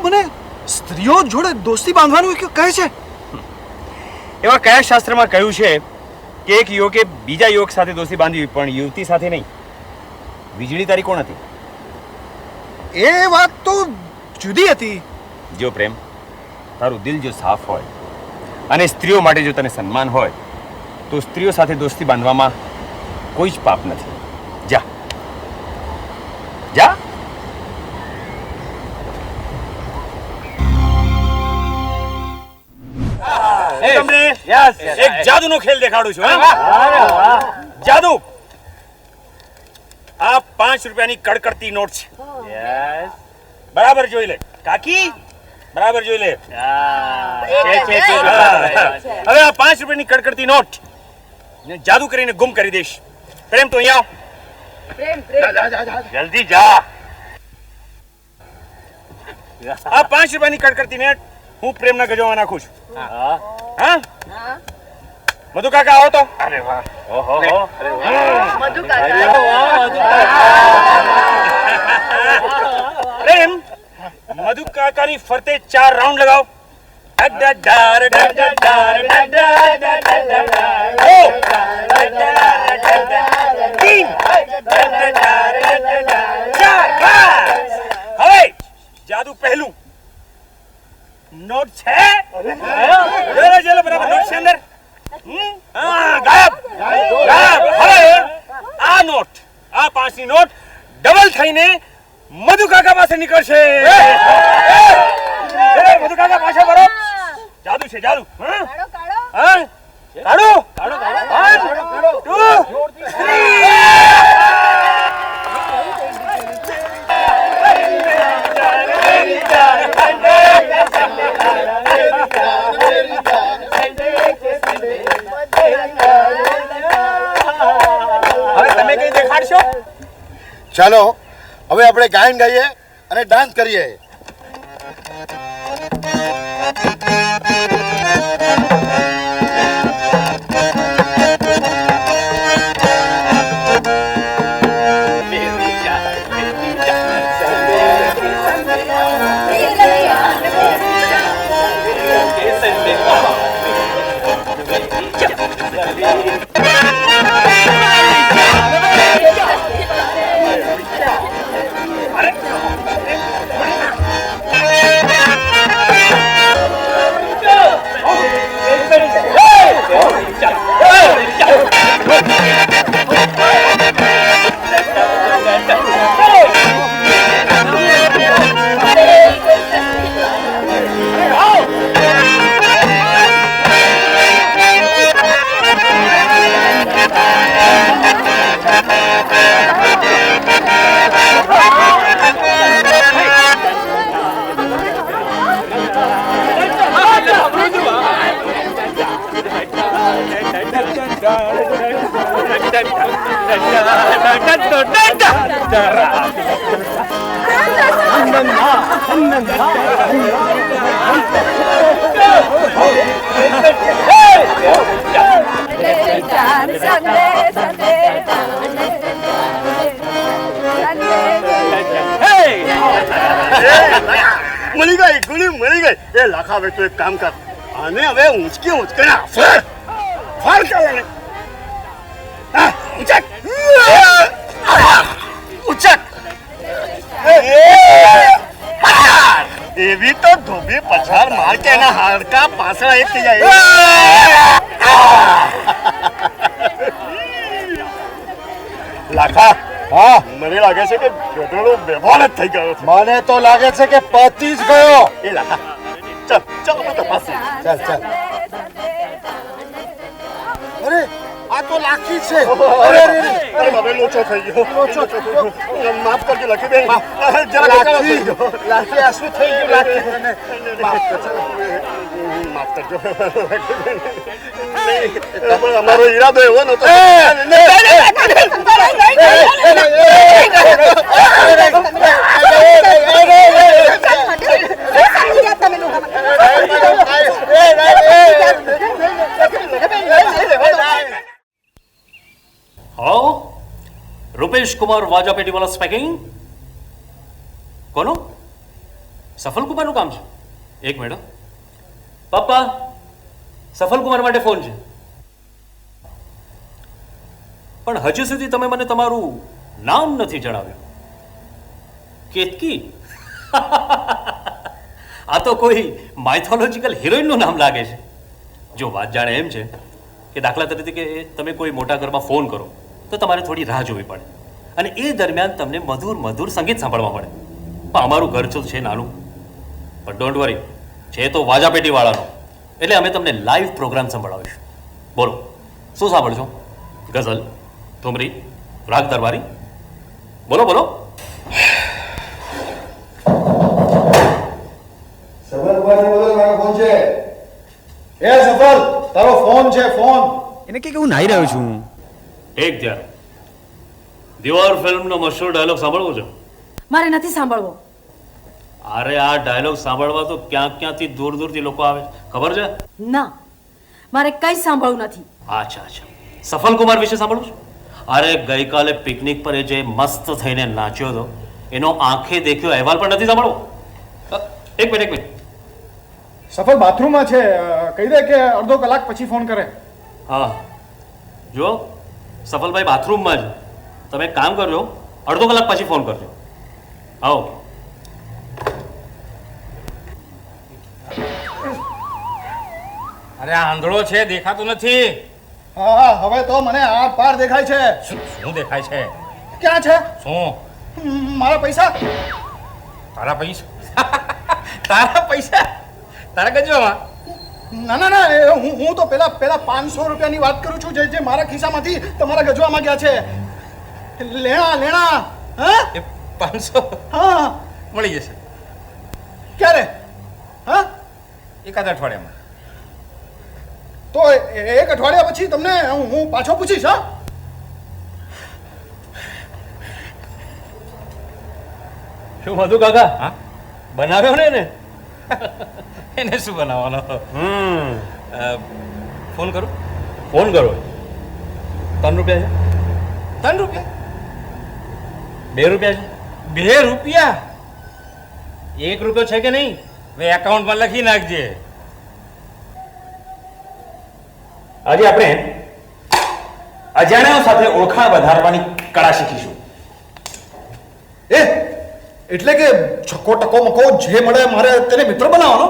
મને સ્ત્રીઓ જોડે દોસ્તી બાંધવાનું કહે છે? એવા કયા શાસ્ત્રમાં કહ્યું છે કે એક યુવકે બીજા યુવક સાથે દોસ્તી બાંધવી, પણ યુવતી સાથે નહીં? વીજળી તારી કોણ હતી? એ વાત તો જુદી હતી. જો પ્રેમ, તારું દિલ જો સાફ હોય અને સ્ત્રીઓ માટે જો તને સન્માન હોય તો સ્ત્રીઓ સાથે દોસ્તી બાંધવામાં કોઈ જ પાપ નથી. જા જા. તમને એક જાદુનો ખેલ દેખાડું છું. જાદુ. આ 5 રૂપિયાની કડકડતી નોટ છે. બરાબર જોઈ લે કાકી, બરાબર જોઈ લે. હવે આ 5 રૂપિયાની કડકડતી નોટ જાદુ કરીને ગુમ કરી દઈશ. પ્રેમ તો અહીંયા આવ. જલ્દી જા. આ 5 રૂપિયાની કડકડતી નોટ હું પ્રેમના ગજવામાં નાખું છું. હા મધુ કાકા આવો તો. અરે વાહ. ઓહો મધુ કાકા. પ્રેમ, મધુ કાકાની ફરતે 4 રાઉન્ડ લગાવો. હવે જાદુ પહેલું. નોટ છે બરાબર. નોટ છે અંદર. ગાયબ. હવે આ નોટ, આ 5ની નોટ ડબલ થઈને મધુ કાકા પાસે નીકળશે. મધુ કાકા પાછા વળો. જાદુ છે જાદુ. કાઢો. 1 2 હવે તમે કઈ દેખાડશો? ચાલો હવે આપણે ગાયન ગાઈએ અને ડાન્સ કરીએ. મળી ગઈ ગુલી, મળી ગઈ. એ લાખા હવે તું એક કામ કર, આને હવે ઊંચકી ઊંચકીને ફળ કરવાને. ઊંચક ઊંચક. એવી તો ધોબી પછાડ માર કે એના હાડકા પાછળ એક થઈ જાય. લાખા, હા મને લાગે છે કે ગધેડો બેભાન જ થઈ ગયો છે. મને તો લાગે છે કે પતી જ ગયો. એ લાખા ચાલ ચાલ આપણે તપાસ. ચાલ ચાલ. અરે આ તો લાખી છે. અરે અરે બાબે લોચો થઈ ગયો. લોચો માફ કરજો લખી બેન. જરા લાખી લાખી આ શું થઈ ગયું? લાખી માફ કરજો. અમારો ઈરાદો એવો નતો. हाँ रुपेश कुमार वाजा पेटी वाला स्पीकिंग. कौन? સફલ કુમારનું કામ છે? એક મિનિટ. પપ્પા, સફલ કુમાર માટે ફોન છે. પણ હજુ સુધી તમે મને તમારું નામ નથી જણાવ્યું. કેતકી? આ તો કોઈ માઇથોલોજીકલ હિરોઈનનું નામ લાગે છે. જો વાત જાણે એમ છે કે દાખલા તરીકે તમે કોઈ મોટા ઘરમાં ફોન કરો તો તમારે થોડી રાહ જોવી પડે અને એ દરમિયાન તમને મધુર મધુર સંગીત સાંભળવા મળે. પણ અમારું ઘર તો છે નાનું, પણ ડોન્ટ વરી, છે તો વાજાપેટીવાળાનો. એટલે અમે તમને લાઈવ પ્રોગ્રામ સંભળાવીશું. બોલો, શું સાંભળશો? ગઝલ, ઠુમરી, રાગ દરબારી? બોલો બોલો. એ સફલ, તારો ફોન છે, ફોન. એને કે હું નાઈ રહ્યો છું. એક ધ્યાન. દીવાર ફિલ્મનો મશહૂર ડાયલોગ સાંભળવો છે? મારે નથી સાંભળવો. અરે આ ડાયલોગ સાંભળવા તો ક્યાંથી દૂર દૂરથી લોકો આવે, ખબર છે? ના, મારે કંઈ સાંભળવું નથી. અચ્છા અચ્છા, સફલ કુમાર વિશે સાંભળવું છે? અરે ગઈકાલે પિકનિક પર એ જે મસ્ત થઈને નાચ્યો હતો એનો આંખે દેખ્યો અહેવાલ પણ નથી સાંભળવો? એક મિનિટ. સફલ બાથરૂમમાં છે, કહી દે કે અડધો કલાક પછી ફોન કરે. હા જો, સફલભાઈ બાથરૂમમાં છે. તમે એક કામ કરજો, અડધો કલાક પછી ફોન કરજો. આવો. અરે આ આંધળો છે, દેખાતું નથી. હા, હવે તો મને આર પાર દેખાય છે. શું દેખાય છે? ક્યાં છે? શું? મારા પૈસા. તારા પૈસા? તારા પૈસા તારા ગજવામાં? ના ના ના, હું તો પેલા 500 રૂપિયાની વાત કરું છું, જે મારા ખિસ્સામાંથી તમારા ગજવામાં ગયા છે. લેણા. હા, એ 500 હા, મળી જશે ક્યારે? હા, એકાદ અઠવાડિયામાં. તો એક અઠવાડિયા પછી તમને હું પાછો પૂછીશ. હા, શું મધુ કાકા? હા, બનાવ્યો ને એને? એને શું બનાવવાનો? ફોન કરું? ફોન કરો. 3 રૂપિયા છે? 3 રૂપિયા? 2 રૂપિયા છે? 2 રૂપિયા? 1 રૂપિયો છે કે નહીં? હવે એકાઉન્ટમાં લખી નાખજે. આજે આપણે અજાણ્યાઓ સાથે ઓળખાણ વધારવાની કળા શીખીશું. એટલે કે છકો ટકો મકો જે મળે મારે તેને મિત્ર બનાવવાનો.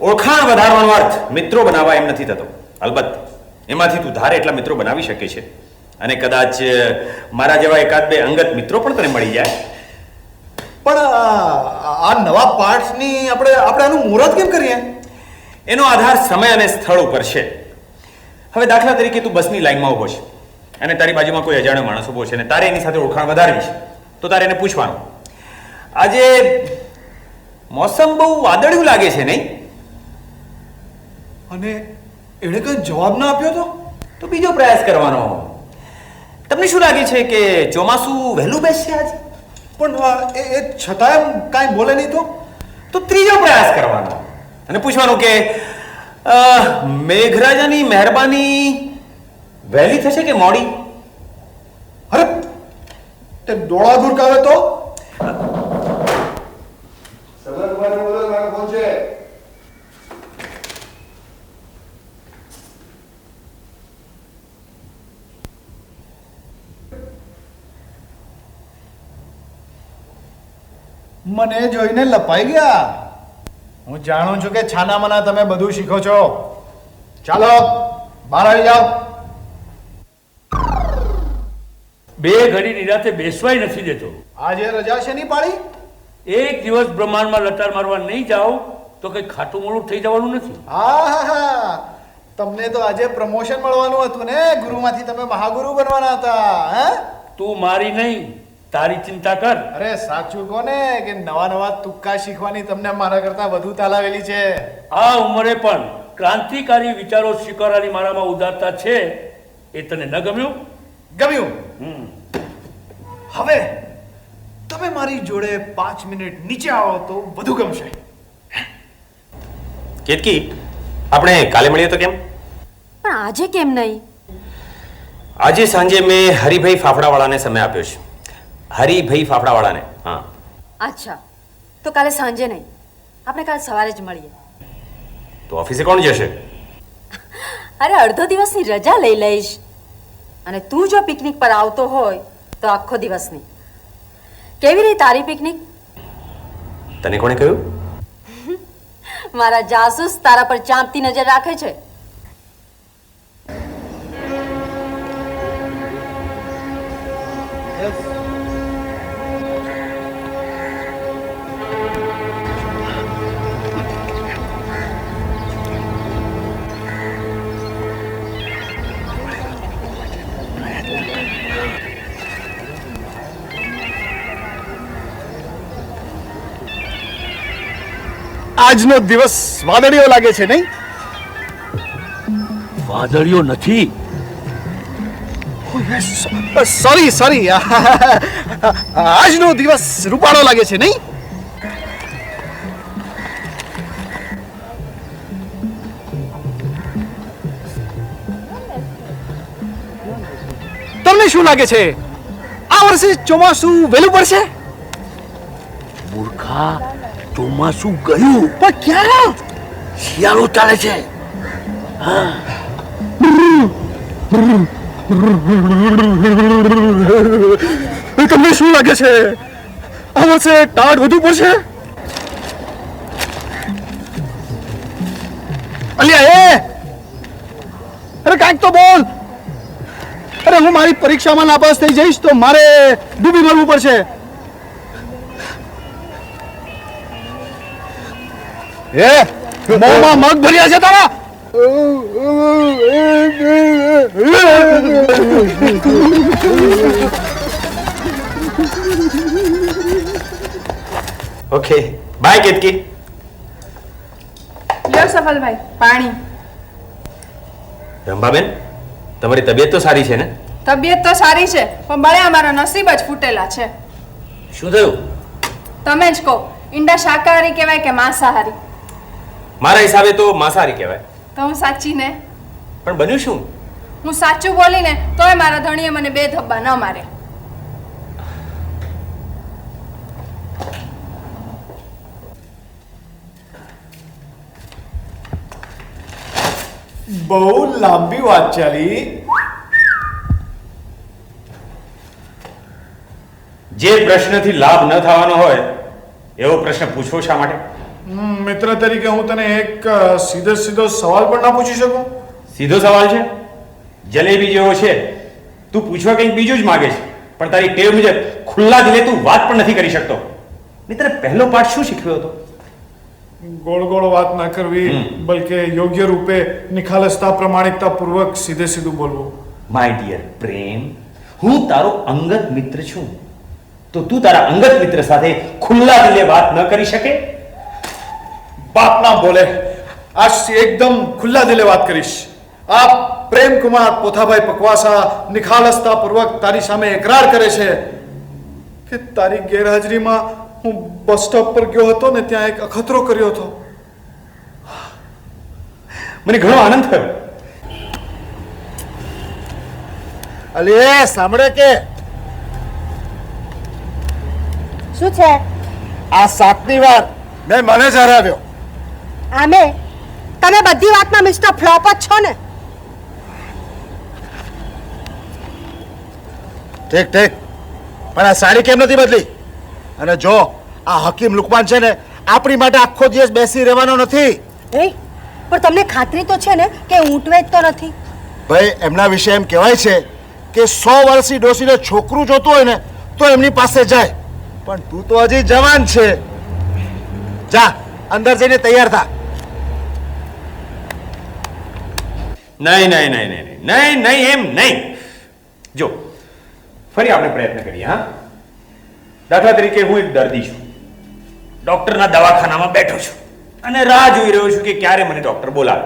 ઓળખાણ વધારવાનો અર્થ મિત્રો બનાવવા એમ નથી થતો. અલબત્ત એમાંથી તું ધારે એટલા મિત્રો બનાવી શકે છે અને કદાચ મારા જેવા એકાદ બે અંગત મિત્રો પણ તને મળી જાય. પણ આ નવા પાર્ટ્સની આપણે આનું મુહૂર્ત કેમ કરીએ? એનો આધાર સમય અને સ્થળ ઉપર છે. હવે દાખલા તરીકે તું બસની લાઈનમાં ઊભો છે અને તારી બાજુમાં કોઈ અજાણ્યો માણસ ઊભો છે અને તારે એની સાથે ઓળખાણ વધારવી છે, તો તારે એને પૂછવાનું, આજે મોસમ બહુ વાદળિયું લાગે છે નહીં? અને એણે કઈ જવાબ ના આપ્યો તો બીજો પ્રયાસ કરવાનો. તમને શું લાગે છે કે ચોમાસું વહેલું બેસશે આજે? પણ એ છતાંય કાંઈ બોલે નહીં તો ત્રીજો પ્રયાસ કરવાનો અને પૂછવાનું કે મેઘરાજાની મહેરબાની વહેલી થશે કે મોડી? અરે તે ડોળા દુરકાવે તો મને જોઈને લપાઈ ગયા. હું જાણું છું કે છાના મના તમે બધું શીખો છો. ચાલો બહાર આવી જાઓ. 2 ઘડી નિરાતે બેસવાય નથી દેતો. આજે રજા શેની પાડી? એક દિવસ બ્રહ્માંડમાં લટાર મારવા નહીં જાઓ તો કઈ ખાટું મોડું થઈ જવાનું નથી. હા, તમને તો આજે પ્રમોશન મળવાનું હતું ને, ગુરુમાંથી તમે મહાગુરુ બનવાના હતા. હે, તું મારી નહીં, તારી ચિંતા કર. અરે સાચું કોને કે નવા તુક્કા શીખવાની તમને મારા કરતા વધુ તાલાવેલી છે. આ ઉંમરે પણ ક્રાંતિકારી વિચારો સ્વીકારવાની મારામાં ઉદારતા છે. એ તને ન ગમ્યું? ગમ્યું. હવે તમે મારી જોડે 5 મિનિટ નીચે આવો તો વધુ ગમશે. કેતકી, આપણે કાલે મળીએ તો કેમ? પણ આજે કેમ નહીં? આજે સાંજે મેં હરિભાઈ ફાફડાવાળાને સમય આપ્યો છે. હરિભાઈ ફાફડાવાળાને. હા. અચ્છા, તો કાલે સાંજે નહીં, આપણે કાલે સવારે જ મળીએ. તો ઓફિસે કોણ જશે? અરે અડધો દિવસની રજા લઈ લઈશ. અને તું જો પિકનિક પર આવતો હોય તો આખો દિવસની. કેવી રહી તારી પિકનિક? તને કોણે કહ્યું? મારા જાસૂસ તારા પર ચાંપતી નજર રાખે છે. આજનો દિવસ વાદળીઓ લાગે છે નહીં? વાદળીઓ નથી. સોરી આજનો દિવસ રૂપાળો લાગે છે નહીં? તમને શું લાગે છે આ વર્ષે ચોમાસું વહેલું પડશે? મૂર્ખા, ચોમાસું ગયું, પણ ક્યાં? શિયાળો ચાલે છે. તમને શું લાગે છે આ વર્ષે ટાઢ વધુ પડશે? અલ્યા અરે કાંઈક તો બોલ. અરે હું મારી પરીક્ષામાં નાપાસ થઈ જઈશ તો મારે ડૂબી મરવું પડશે. મોંમાં મગ ભર્યા છે તારા? Okay bye Ketaki. લ્યો સફલભાઈ પાણી. રંભાબેન, તમારી તબિયત તો સારી છે ને? તબિયત તો સારી છે પણ બળે અમારા નસીબ જ ફૂટેલા છે. શું થયું? તમે જ કહો, ઈંડા શાકાહારી કહેવાય કે માંસાહારી? મારા હિસાબે તો માંસાહારી કહેવાય. તો હું સાચી ને? પણ બન્યું શું? હું સાચું બોલીને તોય મારા ધણીએ મને બે ધબ્બા ન મારે. બહુ લાંબી વાત ચાલી. જે પ્રશ્નથી લાભ ન થવાનો હોય એવો પ્રશ્ન પૂછવો શા માટે? મિત્ર તરીકે હું તને એક સીધો સવાલ પણ ના પૂછી શકું? સીધો સવાલ છે? જલેબી જેવો છે. તું પૂછવા કંઈક બીજું જ માંગે છે, પણ તારી ટેવ મુજબ ખુલ્લા દિલે તું વાત પણ નથી કરી શકતો. મિત્ર, પહેલો પાઠ શું શીખ્યો હતો? ગોળ વાત ના કરવી, બલકે યોગ્ય રૂપે નિખાલસતા પ્રમાણિકતા પૂર્વક સીધું બોલવું. માય ડિયર પ્રેમ, હું તારો અંગત મિત્ર છું, તો તું તારા અંગત મિત્ર સાથે ખુલ્લા દિલે વાત ન કરી શકે? બાપ ના બોલે. આજથી એકદમ ખુલ્લા દિલે વાત કરીશ. આ પ્રેમ કુમાર પોથાભાઈ પકવાસા નિખાલસતા પૂર્વક તારી સામે એકરાર કરે છે કે તારી ગેરહાજરીમાં હું બસ સ્ટોપ પર ગયો હતો ને ત્યાં એક અખતરો કર્યો હતો. મને ઘણો આનંદ થયો. અલે સાંભળે કે શું છે? આ 7મી વાર મેં મને જ હરાવ્યો. આમે તમે બધી વાતમાં મિસ્ટર ફ્લોપ જ છો ને? ઠીક પણ આ સાડી કેમ નથી બદલી? અને જો આ હકીમ લુકમાન છે ને, આપણી માટે આખો દિવસ બેસી રહેવાનો નથી. પણ તમને ખાતરી તો છે ને કે ઊંટવેજ તો નથી? ભાઈ, એમના વિશે એમ કહેવાય છે કે 100 વર્ષની ડોસીને છોકરું જોતું હોય ને તો એમની પાસે જાય, પણ તું તો હજી જવાન છે. જા અંદર જઈને તૈયાર થા. નહીં, એમ નહીં. જો ફરી આપણે પ્રયત્ન કરીએ. હા, દાખલા તરીકે હું એક દર્દી છું, ડોક્ટરના દવાખાનામાં બેઠો છું અને રાહ જોઈ રહ્યો છું કે ક્યારે મને ડોક્ટર બોલાવે,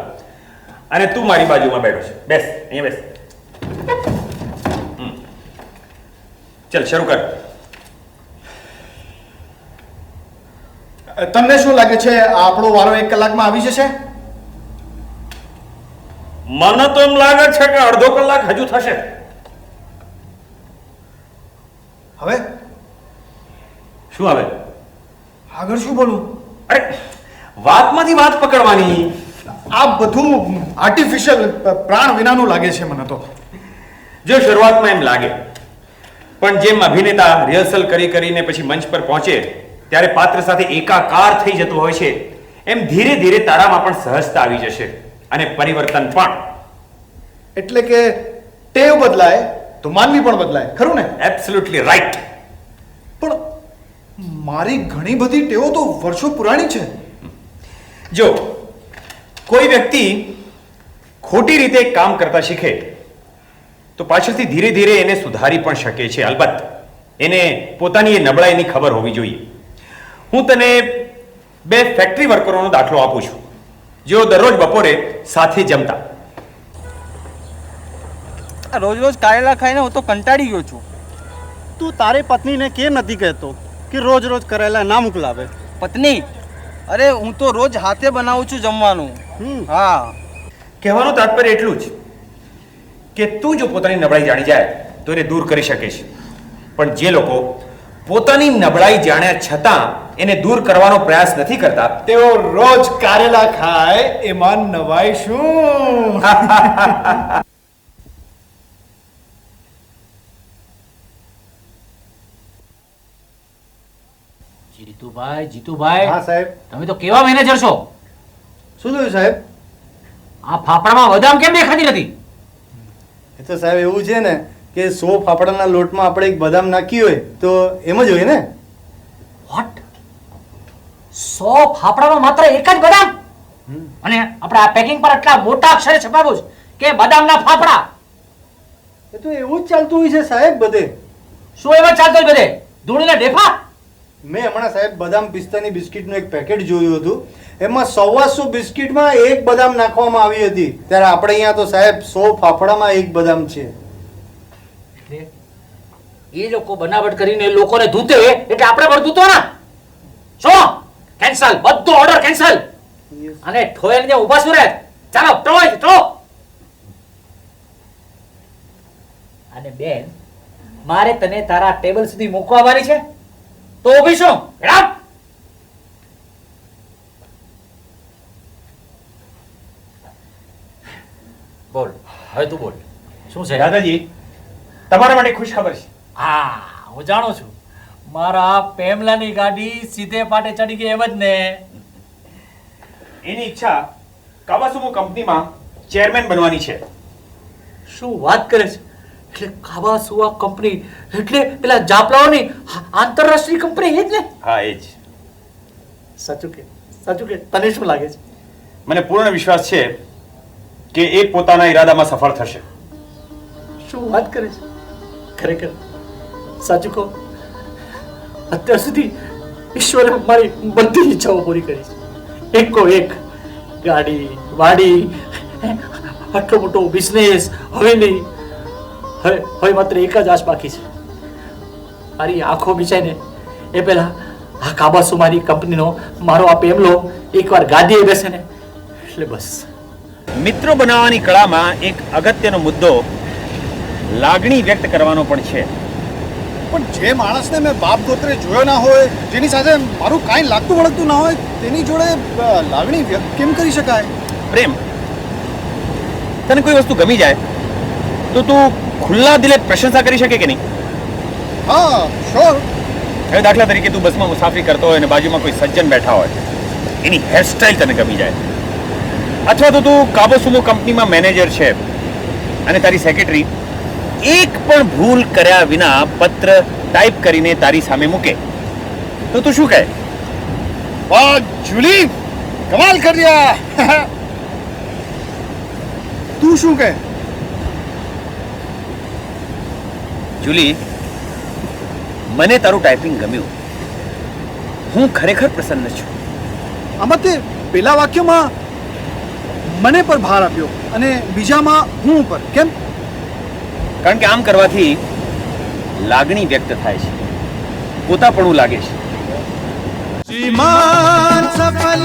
અને તું મારી બાજુમાં બેઠો છે. બેસ, અહીંયા બેસ. ચલ શરૂ કર. તમને શું લાગે છે આપણો વારો 1 કલાકમાં આવી જશે? મને તો એમ લાગે છે કે અડધો કલાક હજુ થશે. હવે શું આવે? આગળ શું બોલું? અરે વાતમાંથી વાત પકડવાની. આ બધું આર્ટિફિશિયલ પ્રાણ વિનાનું લાગે છે મને તો. જો શરૂઆતમાં એમ લાગે, પણ જેમ અભિનેતા રિહર્સલ કરી કરીને પછી મંચ પર પહોંચે ત્યારે પાત્ર સાથે એકાકાર થઈ જતો હોય છે, એમ ધીરે ધીરે તારામાં પણ સહજતા આવી જશે અને પરિવર્તન પણ. એટલે કે ટેવ બદલાય તો માનવી પણ બદલાય, ખરું ને? Absolutely right. પણ મારી ઘણી બધી ટેવો તો વર્ષો પુરાણી છે. જો કોઈ વ્યક્તિ ખોટી રીતે કામ કરતા શીખે તો પાછળથી ધીરે ધીરે એને સુધારી પણ શકે છે. અલબત્ત એને પોતાની એ નબળાઈની ખબર હોવી જોઈએ. હું તને 2 ફેક્ટરી વર્કરોનો દાખલો આપું છું, જેઓ દરરોજ બપોરે સાથે જમતા. રોજ રોજ કારેલા ખાઈને હું તો કંટાળી ગયો છું. તું તારી પત્નીને કેમ નથી કહેતો કે રોજ રોજ કરેલા ના મોકલાવે? પત્ની, અરે હું તો રોજ હાથે બનાવું છું જમવાનું. હા, કહેવાનું તાત્પર્ય એટલું જ કે તું જો પોતાની નબળાઈ જાણી જાય તો એને દૂર કરી શકે છે, પણ જે લોકો પોતાની નબળાઈ જાણ્યા છતાં એને દૂર કરવાનો પ્રયાસ નથી કરતા તેઓ રોજ કારેલા ખાય એમાં નવાઈ શું? જીતુભાઈ, હા સાહેબ. તમે તો કેવા મેનેજર છો? શું થયું સાહેબ? આ ફાફડામાં બદામ કેમ દેખાતી નથી? એ તો સાહેબ એવું છે ને કે 100 ફાફડાના લોટમાં આપણે એક બદામ નાખી હોય તો એમ જ હોય ને. વોટ? 100 ફાફડામાં માત્ર એક જ બદામ? અને આપણે આ પેકિંગ પર આટલા મોટા અક્ષરે છપાવ્યું છે કે બદામના ફાફડા. એ તો એવું જ ચાલતું હોય છે સાહેબ બધે. શું એમાં ચાલતો હોય બધે? ધૂળીના ઢેફા? મેં હમણાં સાહેબ બદામ પિસ્તાની બિસ્કિટનું એક પેકેટ જોયું હતું. એમાં 125 બિસ્કિટમાં એક બદામ નાખવામાં આવી હતી, ત્યારે આપણે અહીંયા તો સાહેબ 100 ફાફડામાં એક બદામ છે. એ લોકો બનાવટ કરીને લોકોને ધૂતે એટલે આપણે પણ ધૂતવાના. શું? કેન્સલ, બધો ઓર્ડર કેન્સલ. અને ઠોઈને ઊભા શું રહે? ચાલો ટો. અને બેન, મારે તને તારા ટેબલ સુધી મૂકવા આવવાની છે તો ઊભી શું? બોલ, હવે તું બોલ. શું છે દાદાજી? તમારા માટે ખુશ ખબર છે. હા, હું જાણું છું. મારા પેમલાની ગાડી સીધે પાટે ચડી ગઈ એમ જ ને? એની ઈચ્છા કાવાસુમો કંપનીમાં ચેરમેન બનવાની છે. શું વાત કરે છે? એટલે કાવાસુઆ કંપની એટલે પેલા જાપલાઓની આંતરરાષ્ટ્રીય કંપની એ જ ને? હા, એ જ. સાચું કે તને શું લાગે છે? મને પૂર્ણ વિશ્વાસ છે કે એ પોતાના ઈરાદામાં સફળ થશે. શું વાત કરે છે? ખરેખર સાચું કહો, અત્યાર સુધી ઈશ્વરે મારી બધી ઈચ્છાઓ પૂરી કરી છે. એકો એક ગાડી, વાડી, આટલો મોટો બિઝનેસ, હવેલી. હવે માત્ર એક જ આશ બાકી છે. મારી આંખો બિચાઈને એ પહેલા આ કાબાસુમારી કંપનીનો મારો આ પેમલો એકવાર ગાદીએ બેસે ને એટલે બસ. મિત્રો બનાવવાની કળામાં એક અગત્યનો મુદ્દો લાગણી વ્યક્ત કરવાનો પણ છે. પણ જે માણસને મેં બાપ ગોત્રે જોયો ના હોય, જેની સાથે મારું કાંઈ લાગતું વળગતું ના હોય, તેની જોડે લાગણી વ્યક્ત કેમ કરી શકાય? પ્રેમ, તને કોઈ વસ્તુ ગમી જાય તો તું ખુલ્લા દિલે પ્રશંસા કરી શકે કે નહીં? હા, શ્યોર. હવે દાખલા તરીકે તું બસમાં મુસાફરી કરતો હોય અને બાજુમાં કોઈ સજ્જન બેઠા હોય, એની હેરસ્ટાઈલ તને ગમી જાય, અથવા તો તું કાબોસુમો કંપનીમાં મેનેજર છે અને તારી સેક્રેટરી એક પણ ભૂલ કર્યા વિના પત્ર ટાઈપ કરીને તારી સામે મૂકે તો તું શું કહે? વાહ જુલી, કમાલ કરી રહ્યા. તું શું કહે? જુલી, મને તારું ટાઈપિંગ ગમ્યું. હું ખરેખર પ્રસન્ન છું. આમાં તે પેલા વાક્યમાં મને પર ભાર આપ્યો અને બીજામાં હું પર કેમ? કારણ કે આમ કરવાથી લાગણી વ્યક્ત થાય છે, પોતાપણું લાગે છે. શ્રીમાન સફલ